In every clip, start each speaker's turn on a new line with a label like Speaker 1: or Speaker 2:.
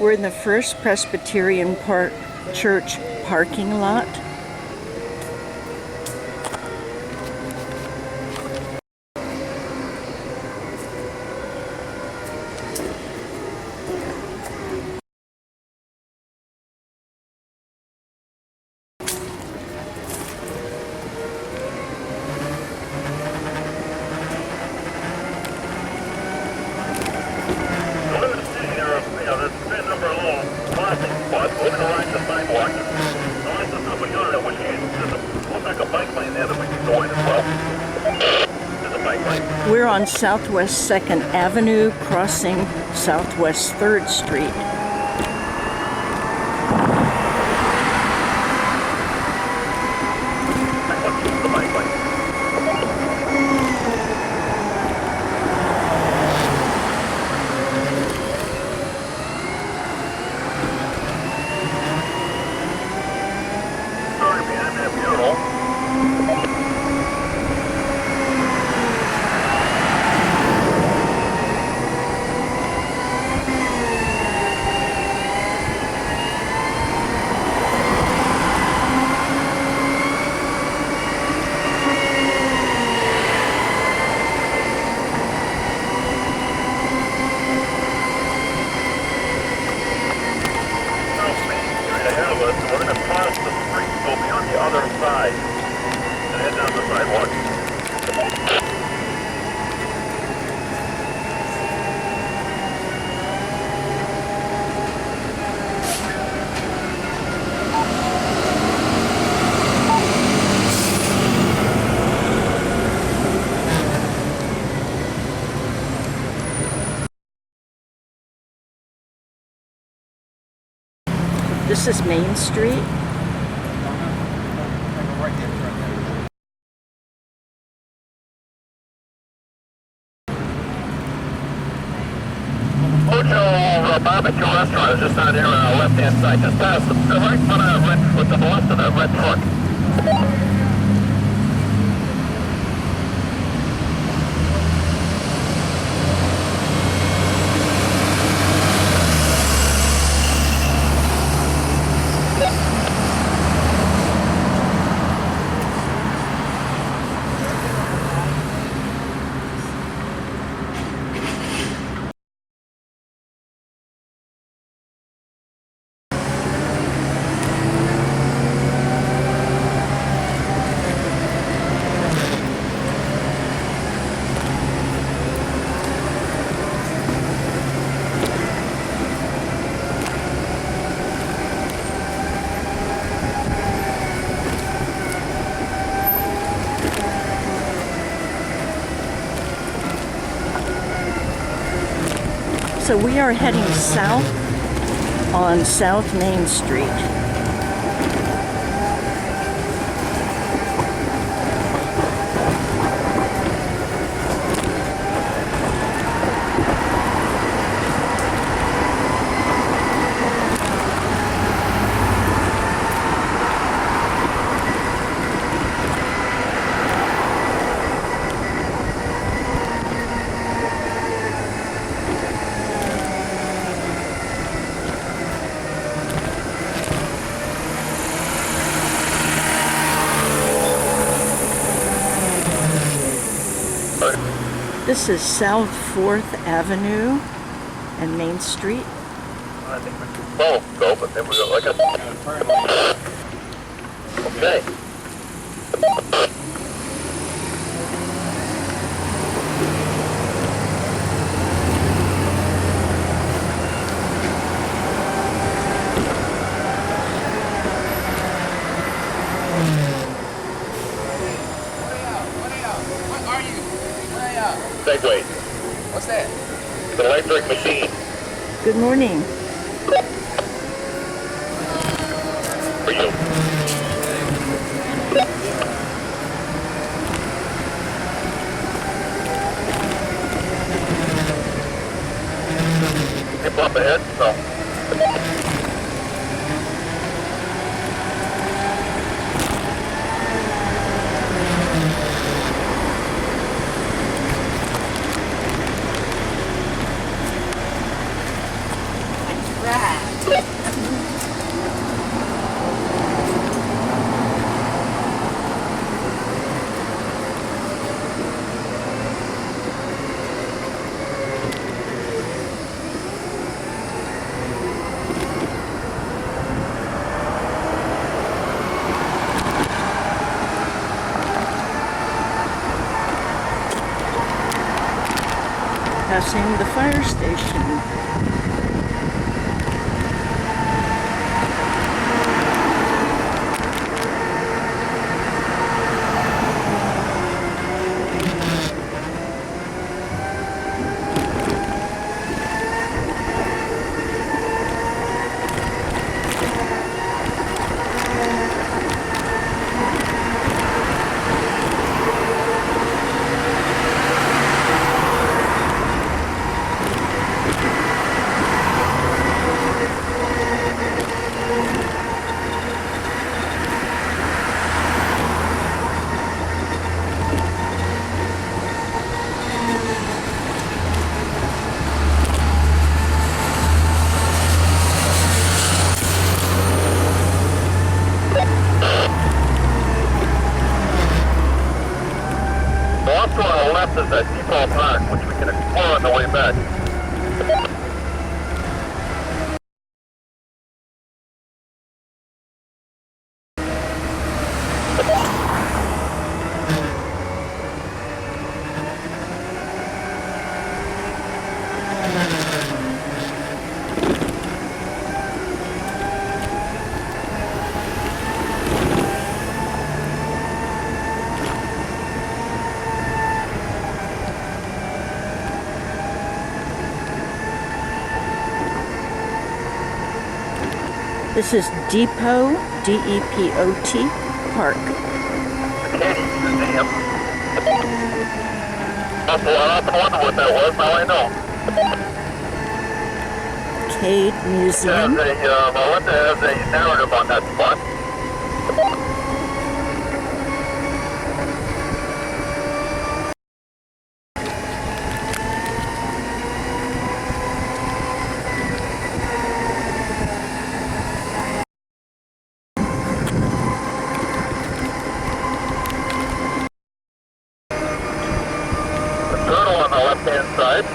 Speaker 1: We're in the First Presbyterian Church parking lot. We're on Southwest 2nd Avenue, crossing Southwest 3rd Street. This is Main Street.
Speaker 2: Barbecue restaurant is just on here on the left-hand side, just past the right front of the red, with the left of the red truck.
Speaker 1: So we are heading south on South Main Street. This is South 4th Avenue and Main Street.
Speaker 2: I think we could both go, but then we go like a... Okay. Segway.
Speaker 3: What's that?
Speaker 2: It's an electric machine.
Speaker 1: Good morning.
Speaker 2: For you. Hip up ahead, so.
Speaker 3: Right.
Speaker 1: Passing the fire station.
Speaker 2: Off to our left is that Depot Park, which we can explore on the way back.
Speaker 1: This is Depot, D-E-P-O-T, Park.
Speaker 2: Katie Museum. I often wonder what that was, now I know.
Speaker 1: Cade Museum.
Speaker 2: There's a narrative on that spot. On the left-hand side.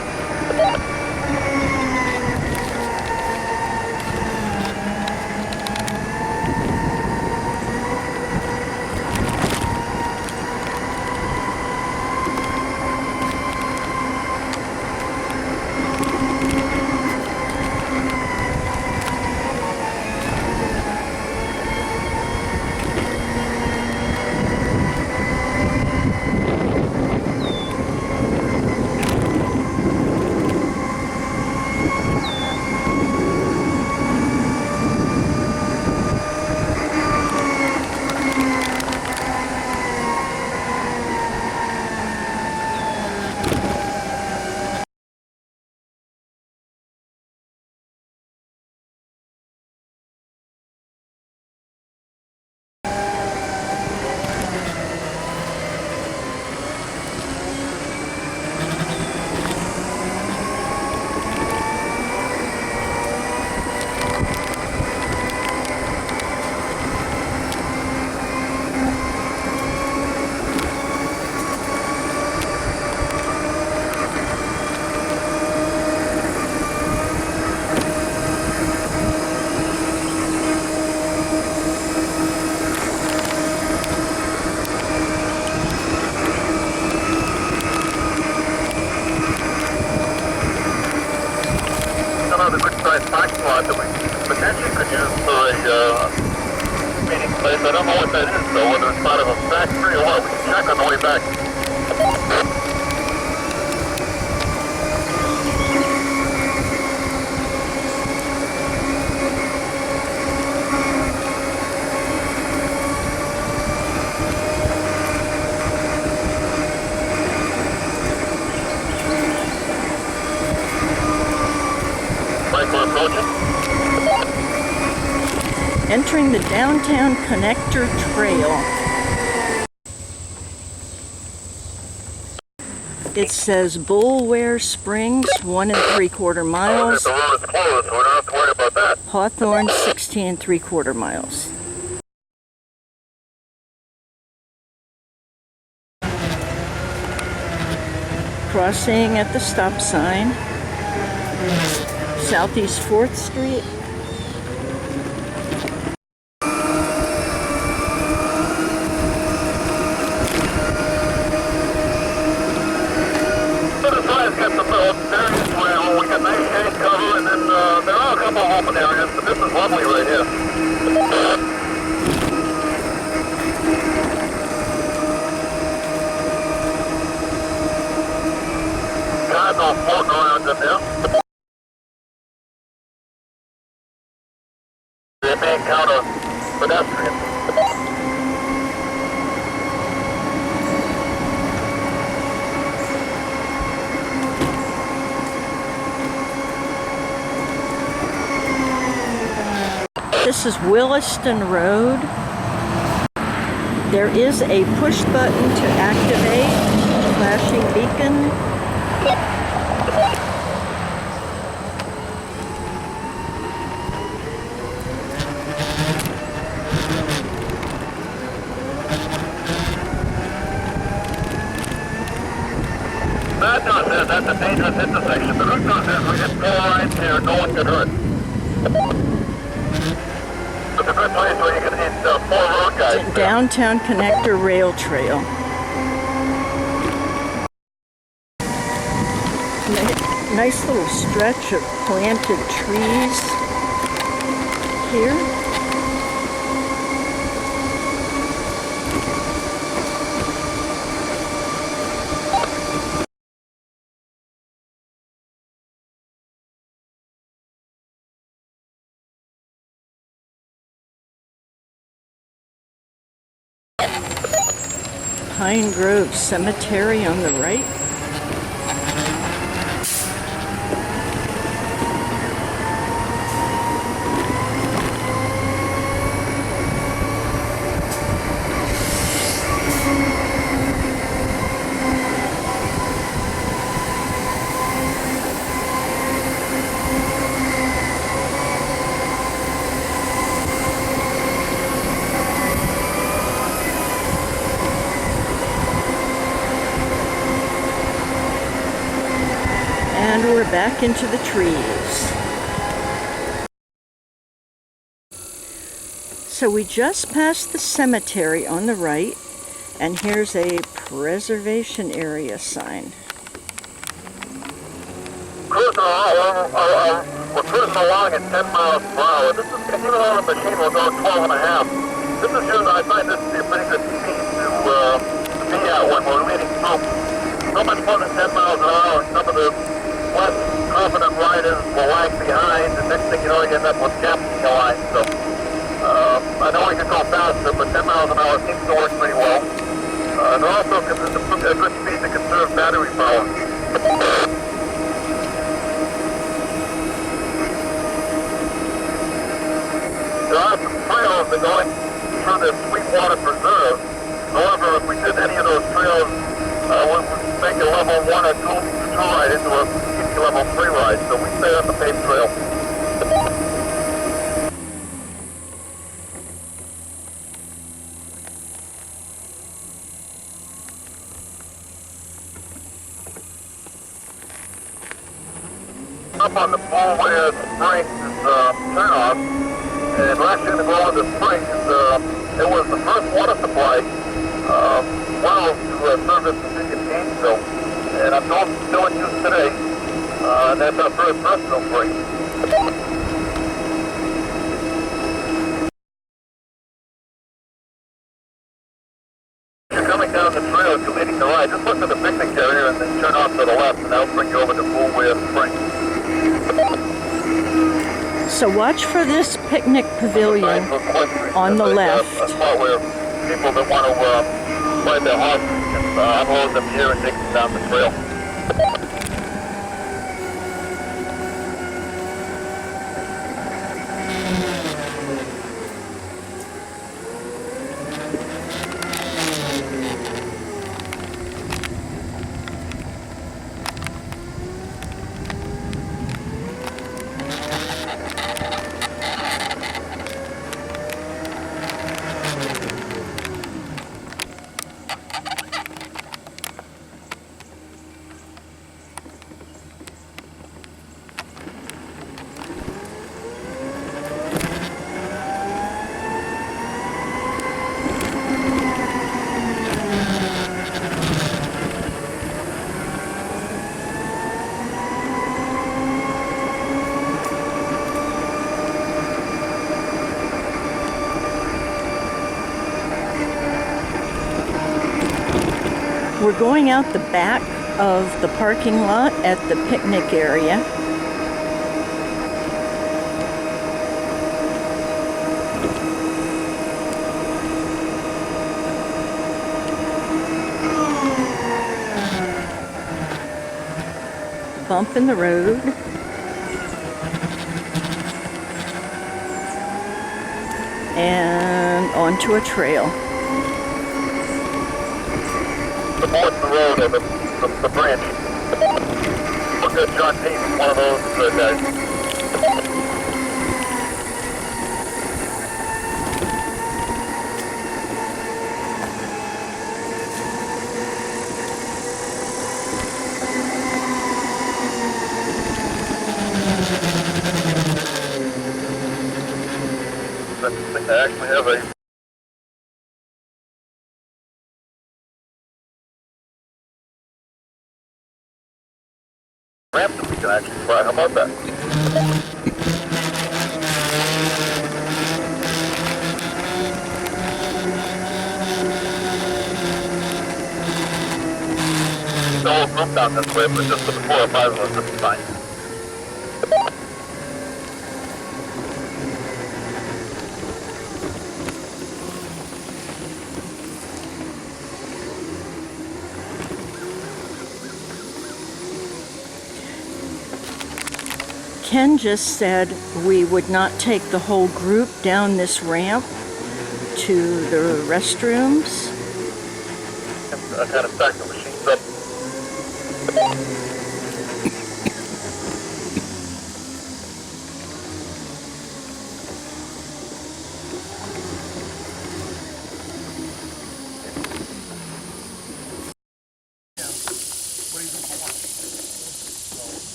Speaker 2: Another good-sized parking lot that we potentially could use for a meeting place. I don't know what that is, though, whether it's part of a factory or what. We can check on the way back.
Speaker 1: Entering the downtown connector trail. It says Bullware Springs, 1 3/4 miles.
Speaker 2: The road is closed, so we don't have to worry about that.
Speaker 1: Hawthorne, 16 3/4 miles. Crossing at the stop sign. Southeast 4th Street.
Speaker 2: this is lovely right here. Guys all floating around in there. They may encounter pedestrians.
Speaker 1: This is Williston Road. There is a push button to activate, flashing beacon.
Speaker 2: That's a dangerous intersection. The route does is we get four lines here, no one can hurt. It's a good place where you can hit four road guys.
Speaker 1: Downtown Connector Rail Trail. Nice little stretch of planted trees here. Pine Grove Cemetery on the right. And we're back into the trees. So we just passed the cemetery on the right, and here's a preservation area sign.
Speaker 2: Cruising along, we're cruising along at 10 miles per hour. This is, even though the machine will go 12 and a half, this is usually, I find this to be a pretty good speed to be at when we're leading through. So much more than 10 miles an hour, and some of the less confident riders will lag behind, and next thing you know, you end up with gaps in your line. So, I know we can go faster, but 10 miles an hour seems to work pretty well. And also, it's a good speed to conserve battery power. There are some trails that go through this Sweetwater Preserve. However, if we did any of those trails, we would make a level 1 or 2 ride into a easy level 3 ride. So we stay on the Paynes Trail. Up on the pole where the springs is turnoff, and we're actually going to go on the springs. It was the first water supply well to service the city of Gainesville, and I'm still in use today. And that's our first personal spring. You're coming down the trail, you're leading the ride. Just look at the picnic area and then turn off to the left, and that'll bring you over to Bullware Springs.
Speaker 1: So watch for this picnic pavilion on the left.
Speaker 2: A spot where people that want to ride their horses can unload them here and take them down the trail.
Speaker 1: We're going out the back of the parking lot at the picnic area. Bump in the road. And onto a trail.
Speaker 2: The board in the road of the branch. Look at John Paynes, one of those guys. I actually have a ramp that we can actually try. How about that? The whole group down this way, but just for the 4 or 5 of us, this is fine.
Speaker 1: Ken just said we would not take the whole group down this ramp to the restrooms.
Speaker 2: I kind of stacked the machines up.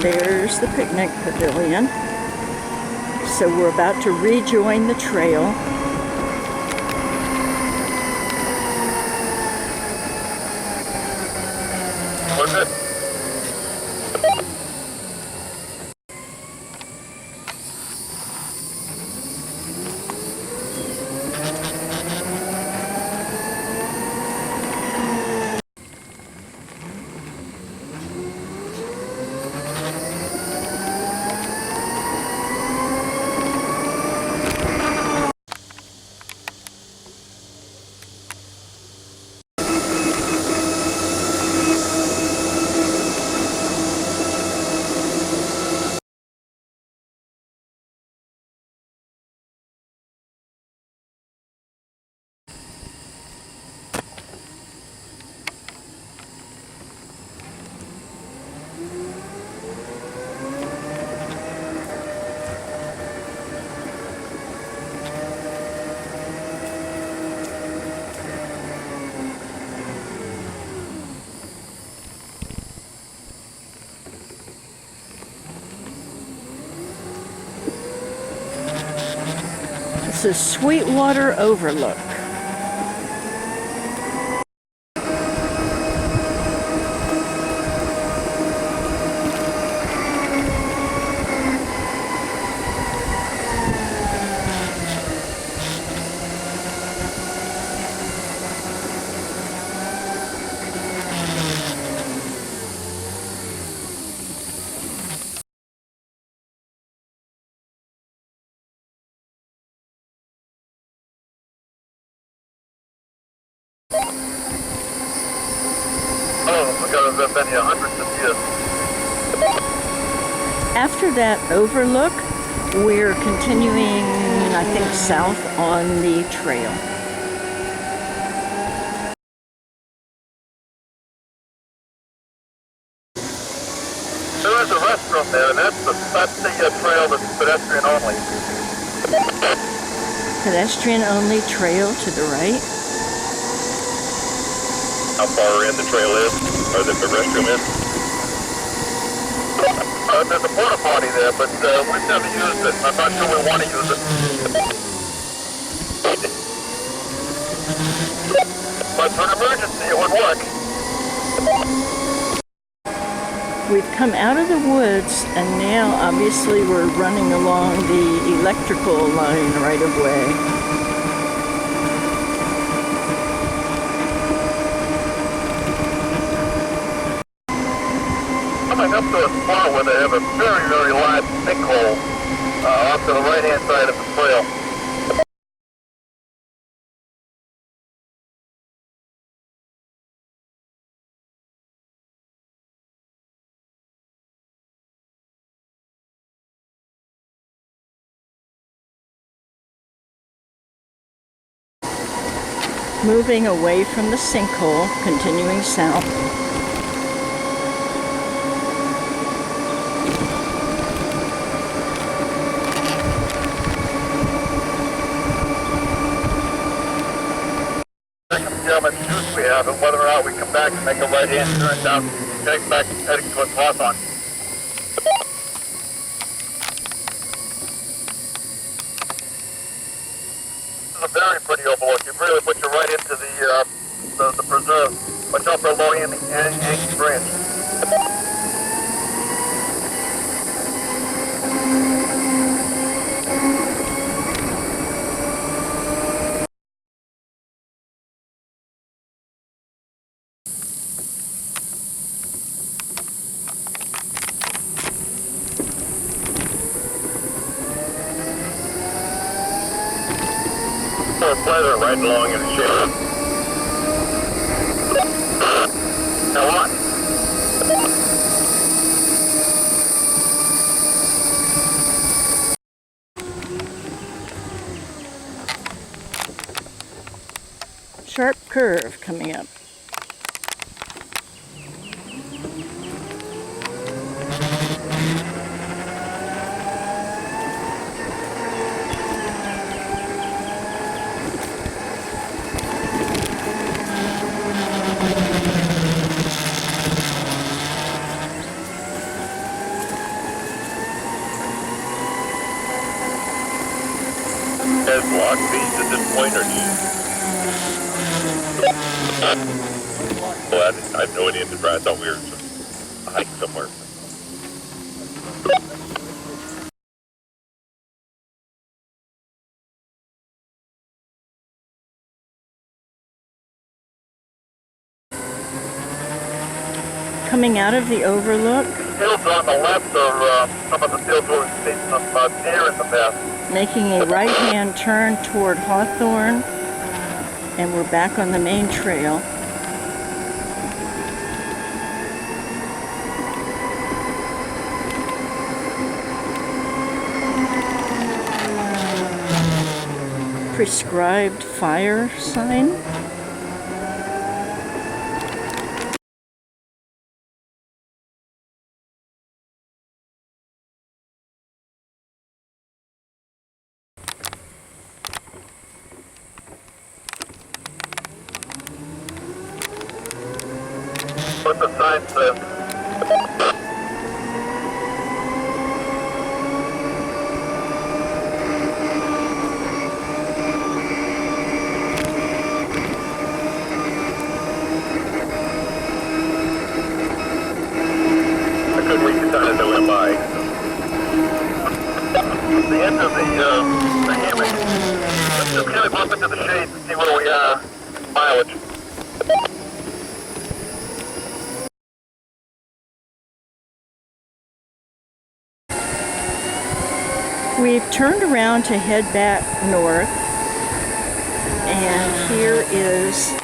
Speaker 1: There's the picnic pavilion. So we're about to rejoin the trail.
Speaker 2: What's it?
Speaker 1: This is Sweetwater Overlook.
Speaker 2: There's been here hundreds of years.
Speaker 1: After that overlook, we're continuing, I think, south on the trail.
Speaker 2: There is a restroom there, and that's the trail that's pedestrian only.
Speaker 1: Pedestrian only trail to the right.
Speaker 2: How far in the trail is, or the restroom is? there's a porta potty there, but we've never used it. I'm not sure we want to use it. But for an emergency, it would work.
Speaker 1: We've come out of the woods, and now obviously we're running along the electrical line right of way.
Speaker 2: Coming up to a spot where they have a very, very large sinkhole off to the right-hand side of the trail.
Speaker 1: Moving away from the sinkhole, continuing south.
Speaker 2: Check how much juice we have and whether or not we come back and make a right-hand turn down, heading back, heading towards Hawthorne. This is a very pretty overlook. You really put you right into the preserve. Watch out for a low-hanging branch. A pleasure right along in the shade. Now what?
Speaker 1: Sharp curve coming up.
Speaker 2: Has block these at this point, or do you? Well, I have no idea. I thought we were hiking somewhere.
Speaker 1: Coming out of the overlook,
Speaker 2: Fields on the left are some of the fields where we've seen some deer in the past.
Speaker 1: making a right-hand turn toward Hawthorne, and we're back on the main trail. Prescribed fire sign.
Speaker 2: What the sign says. I couldn't read the sign as I went by. The end of the hammock. Let's just kind of bump into the shade and see where we are. Mileage.
Speaker 1: We've turned around to head back north, and here is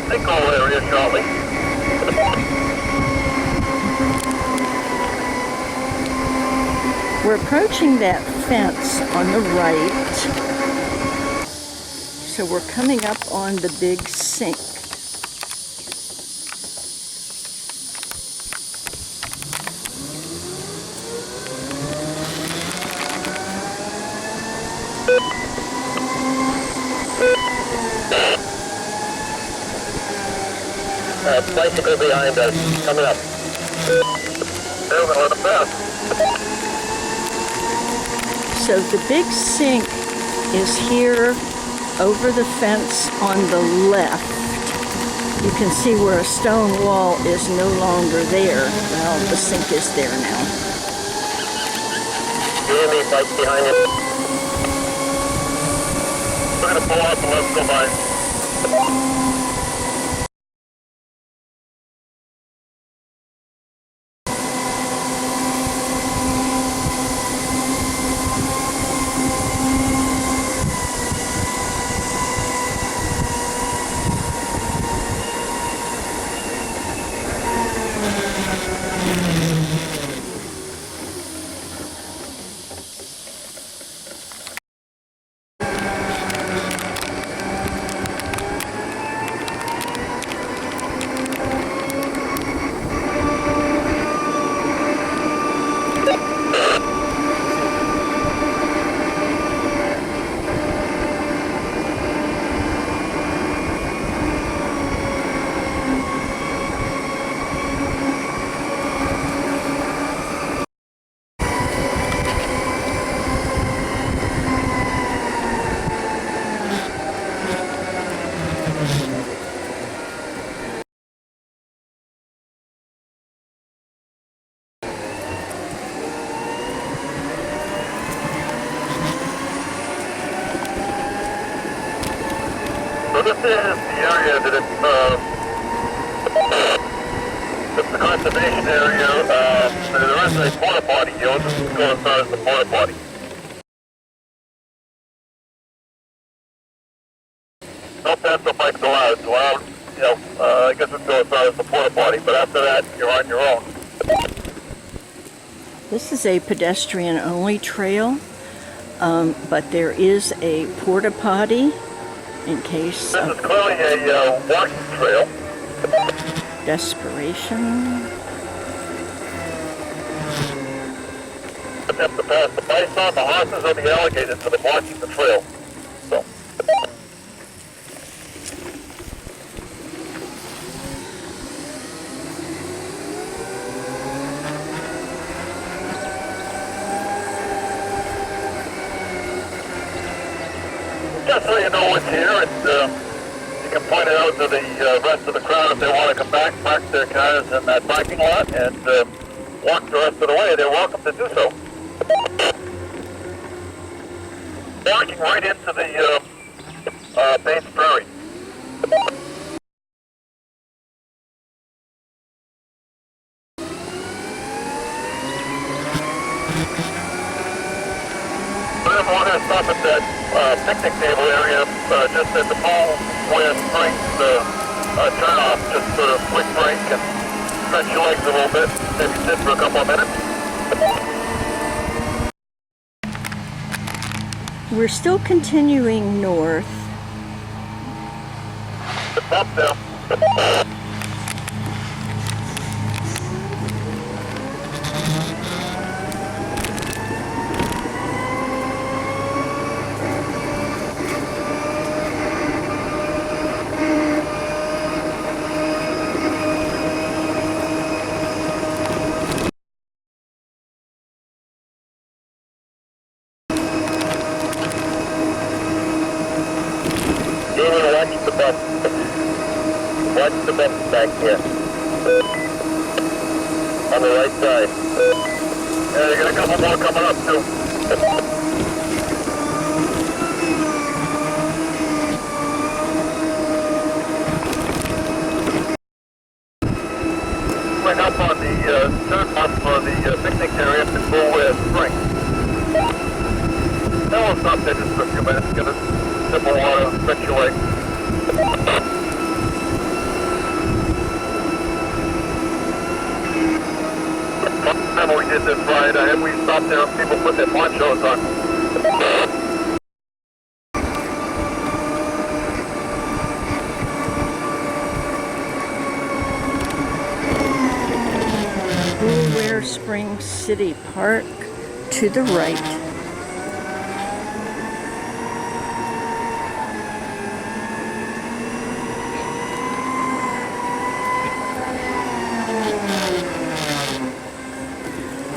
Speaker 2: sinkhole area shortly.
Speaker 1: We're approaching that fence on the right. So we're coming up on the big sink.
Speaker 2: Bicycle behind us, coming up. They're going to let them pass.
Speaker 1: So the big sink is here over the fence on the left. You can see where a stone wall is no longer there. Well, the sink is there now.
Speaker 2: You hear me, bike behind you. We're going to pull off and let's go by. So this is the area that it's the conservation area. There is a porta potty here. This is going as far as the porta potty. No pencil bikes allowed. So I guess it's going as far as the porta potty. But after that, you're on your own.
Speaker 1: This is a pedestrian-only trail, but there is a porta potty in case
Speaker 2: This
Speaker 1: of
Speaker 2: is clearly a walking trail.
Speaker 1: desperation.
Speaker 2: You have to pass the bison, the horses, or the alligators that are blocking the trail. So. Just so you know what's here, and you can point it out to the rest of the crowd if they want to come back, park their cars in that parking lot, and walk the rest of the way. They're welcome to do so. Walking right into the Paynes Prairie. We're going to stop at that picnic table area, just at the pool where springs turn off, just for a quick break and stretch your legs a little bit, maybe sit for a couple of minutes.
Speaker 1: We're still continuing north.
Speaker 2: It's up there. Watch the bus. Watch the bus back here. On the right side. Yeah, you got a couple more coming up too. Went up on the turn off for the picnic area to go where spring. That will stop there just for a few minutes. Get a sip of water, stretch your legs. time we did this ride, we stopped there and people put their ponchos on.
Speaker 1: Spring City Park to the right.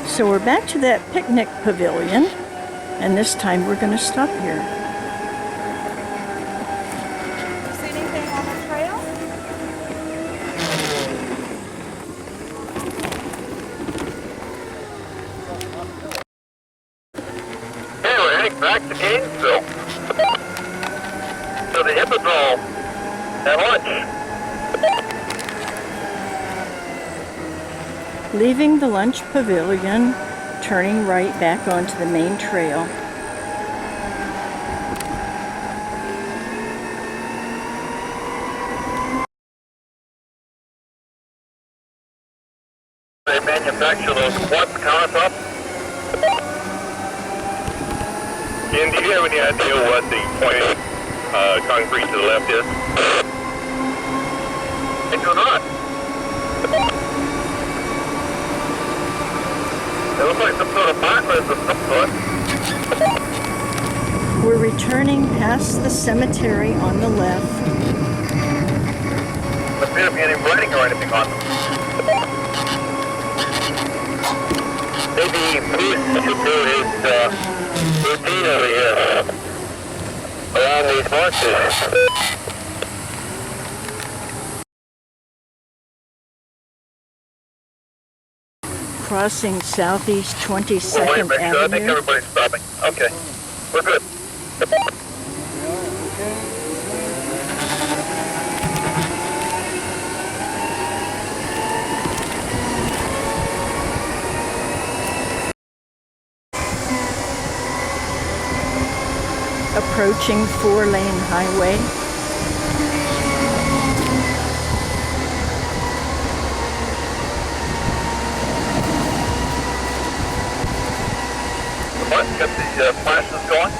Speaker 1: So we're back to that picnic pavilion, and this time we're going to stop here.
Speaker 3: See anything on the trail?
Speaker 2: Back to Gainesville. To the Hippodrome at lunch.
Speaker 1: Leaving the lunch pavilion, turning right back onto the main trail.
Speaker 2: They manufacture those quad countertops. Jen, do you have any idea what the pointed concrete to the left is? I do not. It looks like some sort of apartment of some sort.
Speaker 1: We're returning past the cemetery on the left.
Speaker 2: Doesn't appear to be any writing or anything on them. Maybe Bruce should do his routine over here around these horses.
Speaker 1: Crossing Southeast 22nd
Speaker 2: Well, wait a minute,
Speaker 1: Avenue.
Speaker 2: I think everybody's stopping. Okay, we're good.
Speaker 1: Approaching 4-lane highway.
Speaker 2: What? Get the flashes going?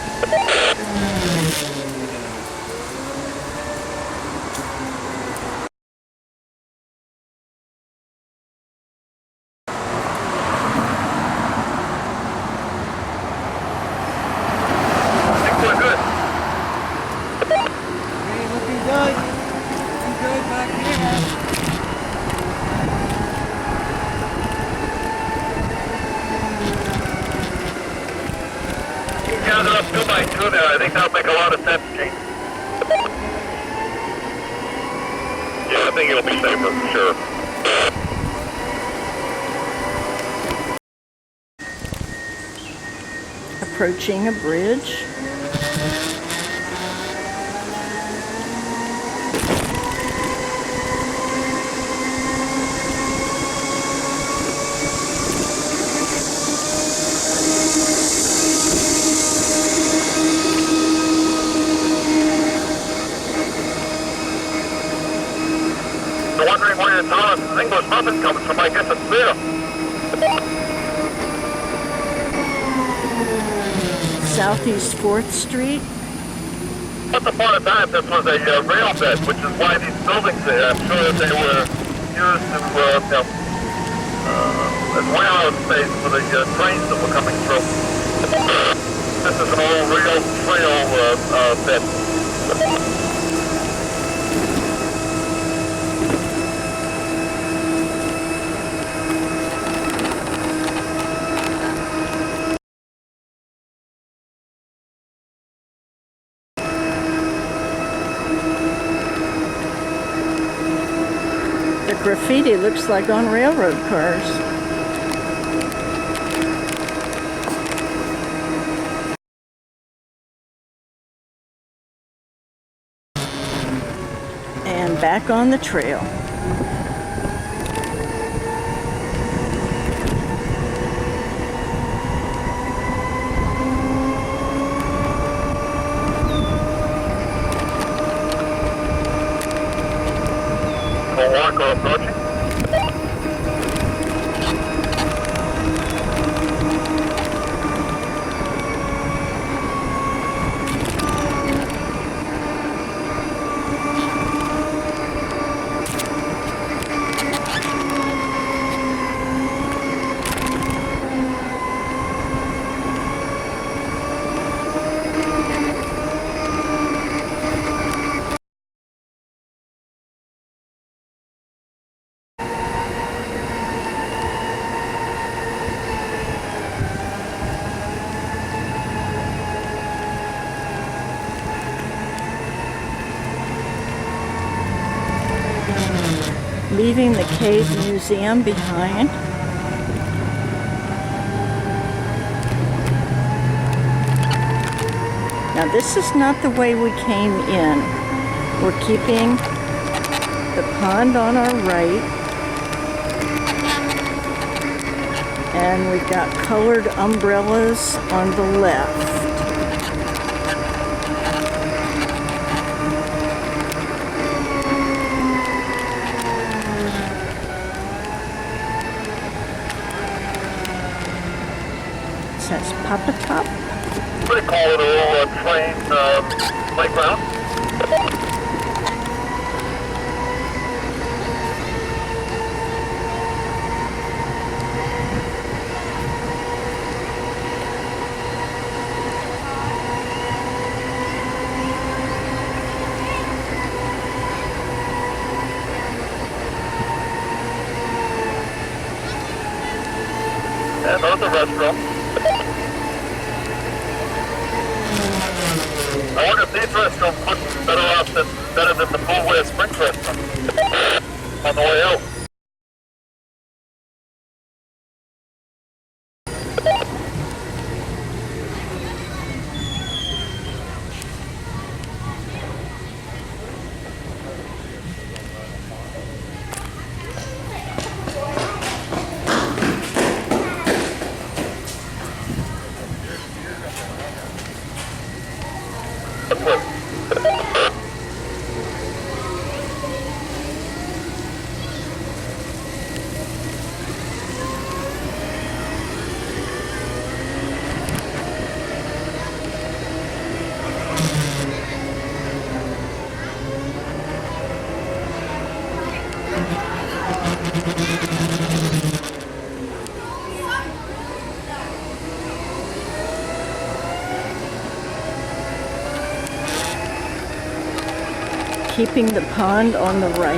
Speaker 2: I think that'll make a lot of sense, Gene. Yeah, I think it'll be safer for sure.
Speaker 1: Approaching a bridge.
Speaker 2: Wondering where your Thomas English muffin comes from, I guess it's there.
Speaker 1: Southeast 4th Street.
Speaker 2: Once upon a time, this was a rail bed, which is why these buildings there, I'm sure that they were used to, as warehouse space for the trains that were coming through. This is an old rail trail bed.
Speaker 1: Graffiti looks like on railroad cars. And back on the trail.
Speaker 2: Walker approaching.
Speaker 1: leaving the cave museum behind. Now this is not the way we came in. We're keeping the pond on our right. And we've got colored umbrellas on the left. It says Papa Top.
Speaker 2: What do you call it, a little train playground? And there's the restroom. I wonder if these restrooms look better than the Poolway Springs restroom on the way out.
Speaker 1: Keeping the pond on the right.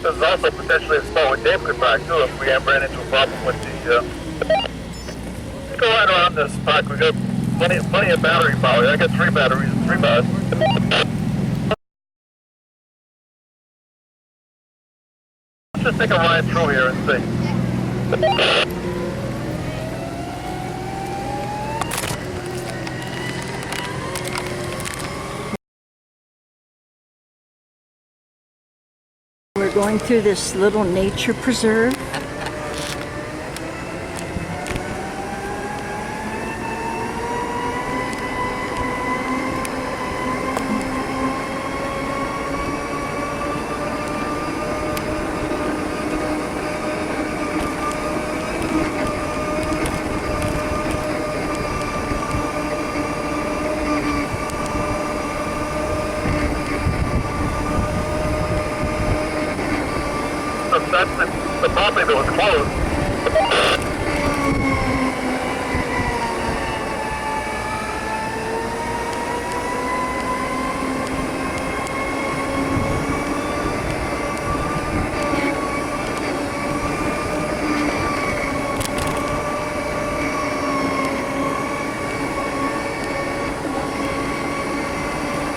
Speaker 2: This is also potentially a spot where Dave could park too if we have ran into a problem with the let's go right around this park. We got plenty of battery power. I got 3 batteries and 3 bars. Let's just take a ride through here and see.
Speaker 1: We're going through this little nature preserve.
Speaker 2: That's the property that was closed.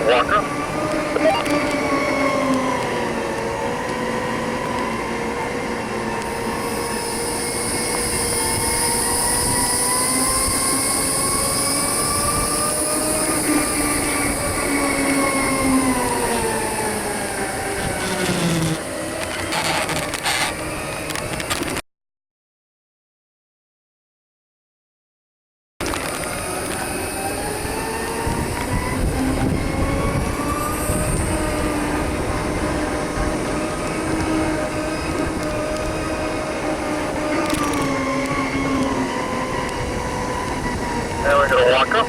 Speaker 2: Walker. Now we're going to walk up.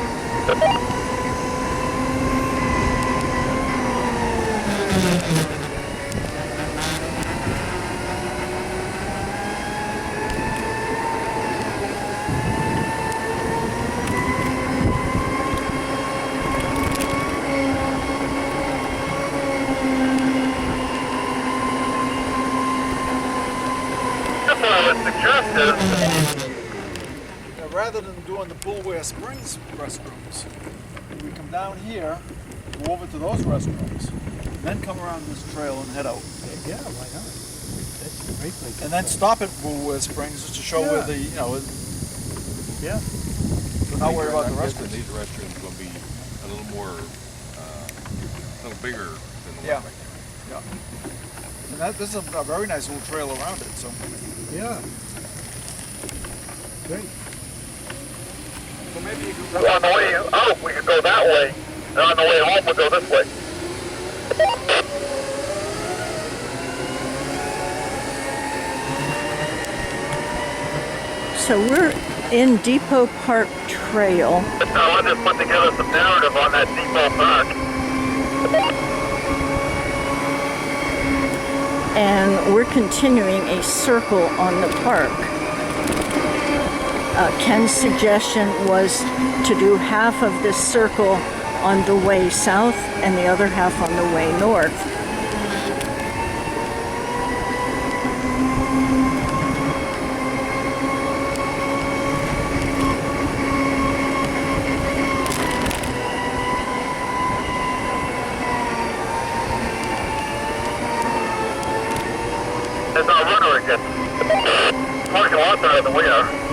Speaker 2: Just what I would suggest is
Speaker 4: rather than doing the Bullware Springs restrooms, we come down here, go over to those restrooms, then come around this trail and head out.
Speaker 5: Yeah, why not? That's a great place.
Speaker 4: And then stop at Bullware Springs just to show where the, you know,
Speaker 5: Yeah.
Speaker 4: so not worry about the restrooms.
Speaker 6: These restrooms will be a little more, a little bigger than the
Speaker 4: Yeah.
Speaker 6: one right there.
Speaker 4: Yeah. And that, this is a very nice little trail around it, so.
Speaker 5: Yeah. Great.
Speaker 2: So maybe you could, on the way out, we could go that way, and on the way home, we'll go this way.
Speaker 1: So we're in Depot Park Trail.
Speaker 2: Now, I just put together some narrative on that Depot Park.
Speaker 1: And we're continuing a circle on the park. Ken's suggestion was to do half of this circle on the way south and the other half on the way north.
Speaker 2: There's our runner again. Parking lot better than we are.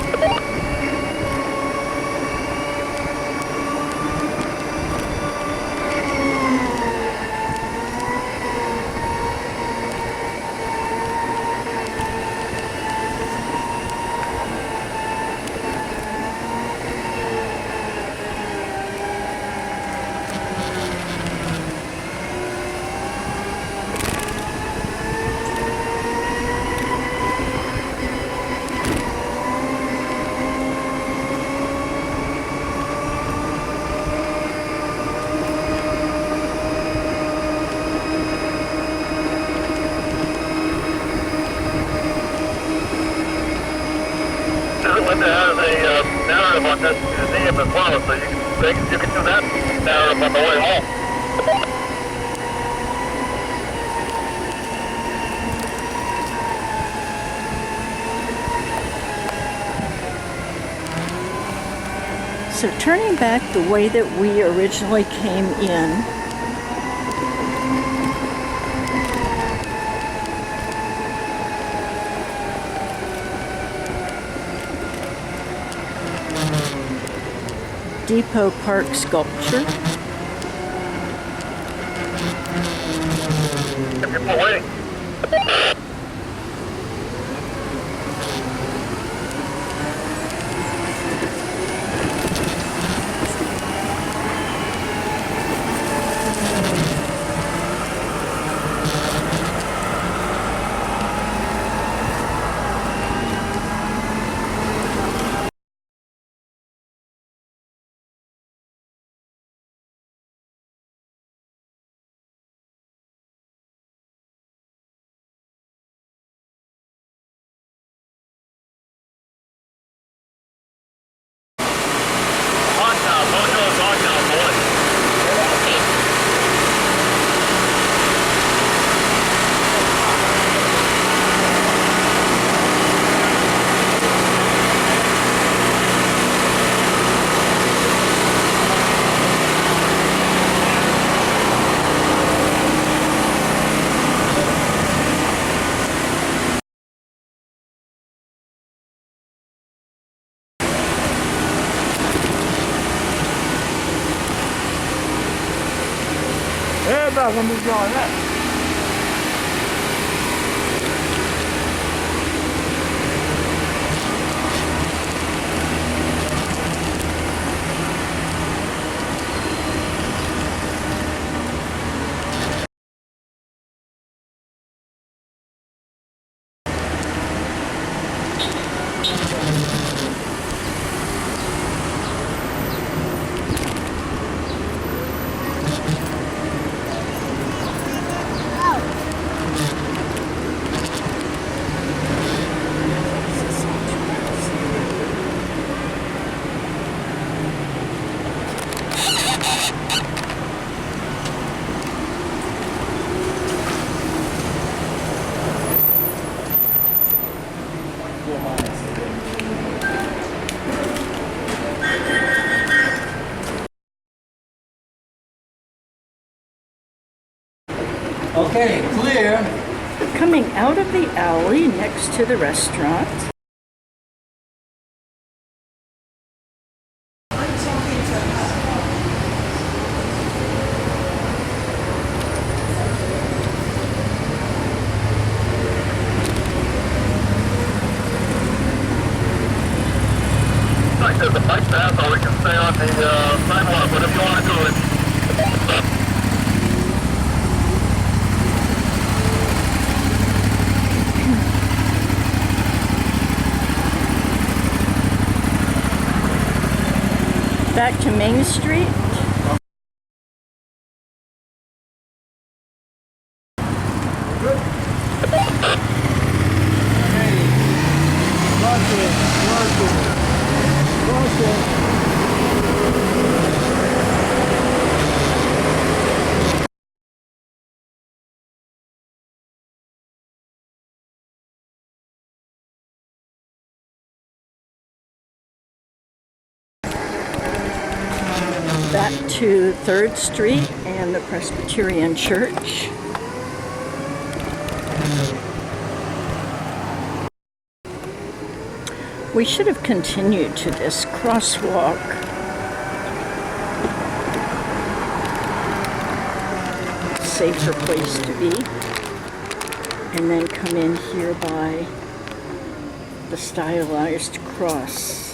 Speaker 2: Linda has a narrative on this museum as well, so you can do that narrative on the way home.
Speaker 1: So turning back the way that we originally came in, Depot Park sculpture.
Speaker 2: People waiting.
Speaker 5: Everybody's gonna be going up.
Speaker 1: coming out of the alley next to the restaurant.
Speaker 2: Like there's a bike path, or we can stay on the sidewalk, whatever you want to do.
Speaker 1: Back to Main Street. Back to 3rd Street and the Presbyterian Church. We should have continued to this crosswalk. Safer place to be. And then come in here by the stylized cross.